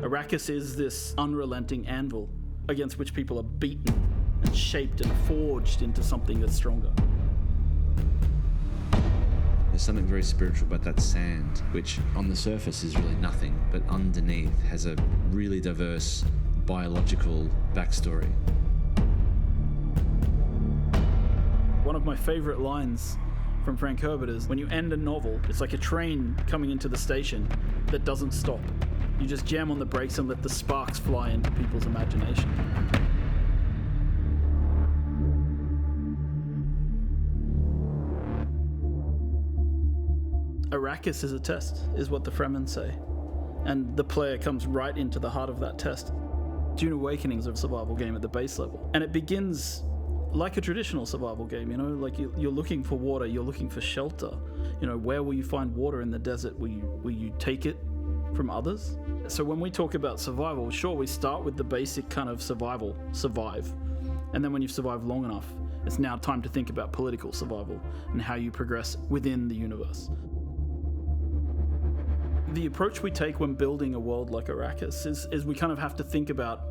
Arrakis is this unrelenting anvil against which people are beaten and shaped and forged into something that's stronger. There's something very spiritual about that sand, which on the surface is really nothing, but underneath has a really diverse biological backstory. One of my favorite lines from Frank Herbert is, when you end a novel, it's like a train coming into the station that doesn't stop. You just jam on the brakes and let the sparks fly into people's imagination. Arrakis is a test, is what the Fremen say. And the player comes right into the heart of that test. Dune Awakening is a survival game at the base level. And it begins like a traditional survival game, like you're looking for water, you're looking for shelter. Where will you find water in the desert? Will you take it from others? So when we talk about survival, sure, we start with the basic kind of survive. And then when you've survived long enough, it's now time to think about political survival and how you progress within the universe. The approach we take when building a world like Arrakis is we kind of have to think about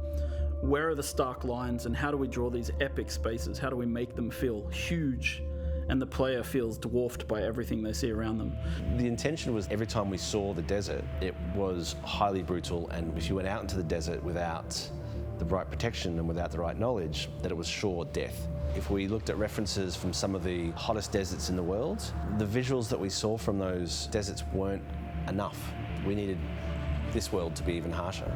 where are the stark lines and how do we draw these epic spaces? How do we make them feel huge and the player feels dwarfed by everything they see around them? The intention was every time we saw the desert, it was highly brutal, and if you went out into the desert without the right protection and without the right knowledge, that it was sure death. If we looked at references from some of the hottest deserts in the world, the visuals that we saw from those deserts weren't enough. We needed this world to be even harsher.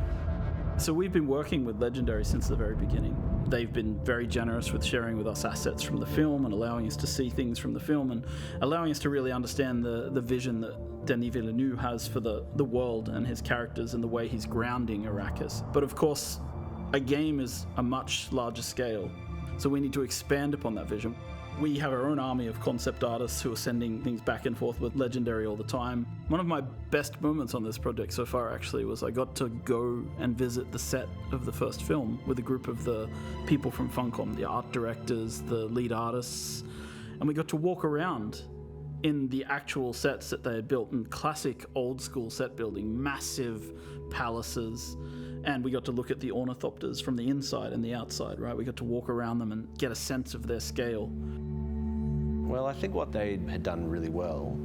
So we've been working with Legendary since the very beginning. They've been very generous with sharing with us assets from the film and allowing us to see things from the film and allowing us to really understand the vision that Denis Villeneuve has for the world and his characters and the way he's grounding Arrakis. But of course, a game is a much larger scale, so we need to expand upon that vision. We have our own army of concept artists who are sending things back and forth with Legendary all the time. One of my best moments on this project so far actually was I got to go and visit the set of the first film with a group of the people from Funcom, the art directors, the lead artists, and we got to walk around in the actual sets that they had built in classic old school set building, massive palaces, and we got to look at the ornithopters from the inside and the outside, right? We got to walk around them and get a sense of their scale. Well, I think what they had done really well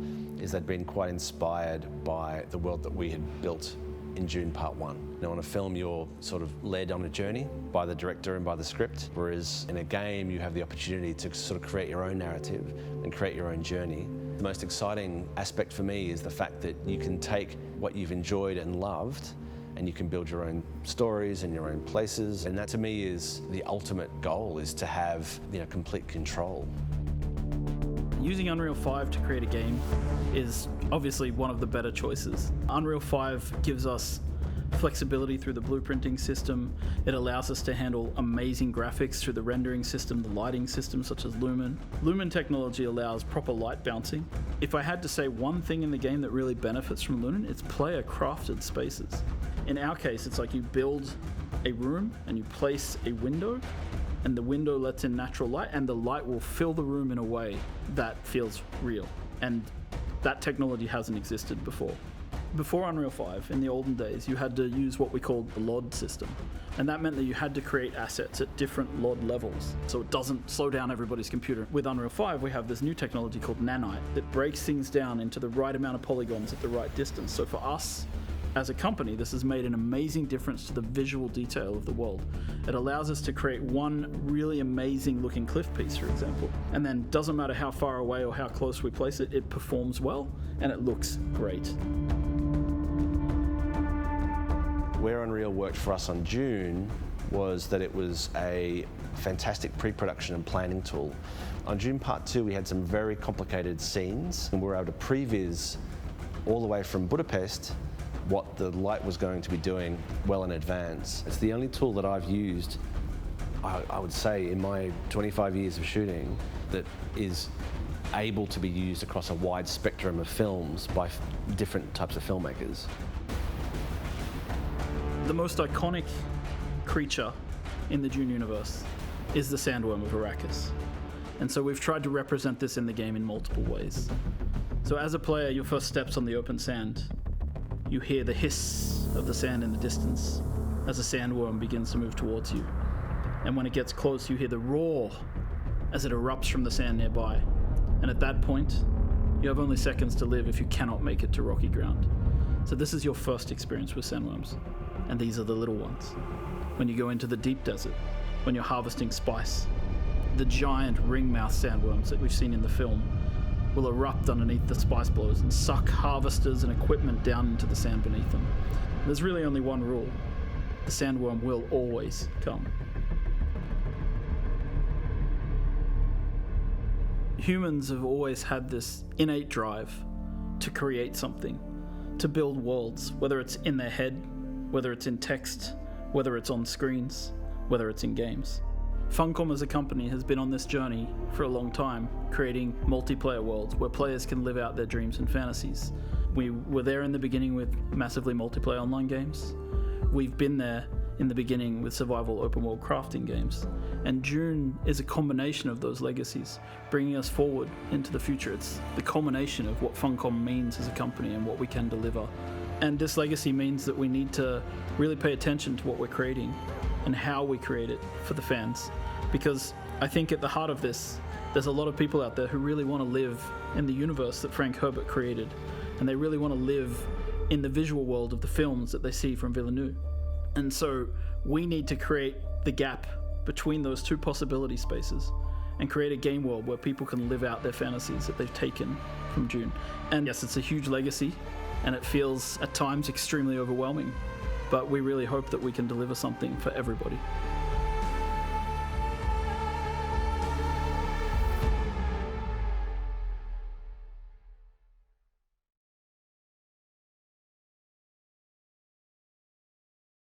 is they'd been quite inspired by the world that we had built in Dune Part 1. Now, in a film, you're sort of led on a journey by the director and by the script, whereas in a game, you have the opportunity to sort of create your own narrative and create your own journey. The most exciting aspect for me is the fact that you can take what you've enjoyed and loved and you can build your own stories and your own places. And that to me is the ultimate goal, is to have, complete control. Using Unreal 5 to create a game is obviously one of the better choices. Unreal 5 gives us flexibility through the blueprinting system. It allows us to handle amazing graphics through the rendering system, the lighting system, such as Lumen. Lumen technology allows proper light bouncing. If I had to say one thing in the game that really benefits from Lumen, it's player-crafted spaces. In our case, it's like you build a room and you place a window, and the window lets in natural light, and the light will fill the room in a way that feels real. And that technology hasn't existed before. Before Unreal 5, in the olden days, you had to use what we called the LOD system. And that meant that you had to create assets at different LOD levels, so it doesn't slow down everybody's computer. With Unreal 5, we have this new technology called Nanite that breaks things down into the right amount of polygons at the right distance. So for us, as a company, this has made an amazing difference to the visual detail of the world. It allows us to create one really amazing looking cliff piece, for example, and then doesn't matter how far away or how close we place it, it performs well and it looks great. Where Unreal worked for us on Dune was that it was a fantastic pre-production and planning tool. On Dune Part 2, we had some very complicated scenes, and we were able to previs all the way from Budapest what the light was going to be doing well in advance. It's the only tool that I've used, I would say, in my 25 years of shooting that is able to be used across a wide spectrum of films by different types of filmmakers. The most iconic creature in the Dune universe is the sandworm of Arrakis. And so we've tried to represent this in the game in multiple ways. So as a player, your first step's on the open sand. you hear the hiss of the sand in the distance as a sandworm begins to move towards you. And when it gets close, you hear the roar as it erupts from the sand nearby. And at that point, you have only seconds to live if you cannot make it to rocky ground. So this is your first experience with sandworms, and these are the little ones. When you go into the deep desert, when you're harvesting spice, the giant ring-mouth sandworms that we've seen in the film will erupt underneath the spice blows and suck harvesters and equipment down into the sand beneath them. There's really only one rule. The sandworm will always come. Humans have always had this innate drive to create something, to build worlds, whether it's in their head, whether it's in text, whether it's on screens, whether it's in games. Funcom as a company has been on this journey for a long time, creating multiplayer worlds where players can live out their dreams and fantasies. We were there in the beginning with massively multiplayer online games. We've been there in the beginning with survival open world crafting games. And Dune is a combination of those legacies, bringing us forward into the future. It's the culmination of what Funcom means as a company and what we can deliver. And this legacy means that we need to really pay attention to what we're creating and how we create it for the fans. Because I think at the heart of this, there's a lot of people out there who really want to live in the universe that Frank Herbert created. And they really want to live in the visual world of the films that they see from Villeneuve. And so we need to create the gap between those two possibility spaces and create a game world where people can live out their fantasies that they've taken from Dune. And yes, it's a huge legacy, and it feels at times extremely overwhelming, but we really hope that we can deliver something for everybody.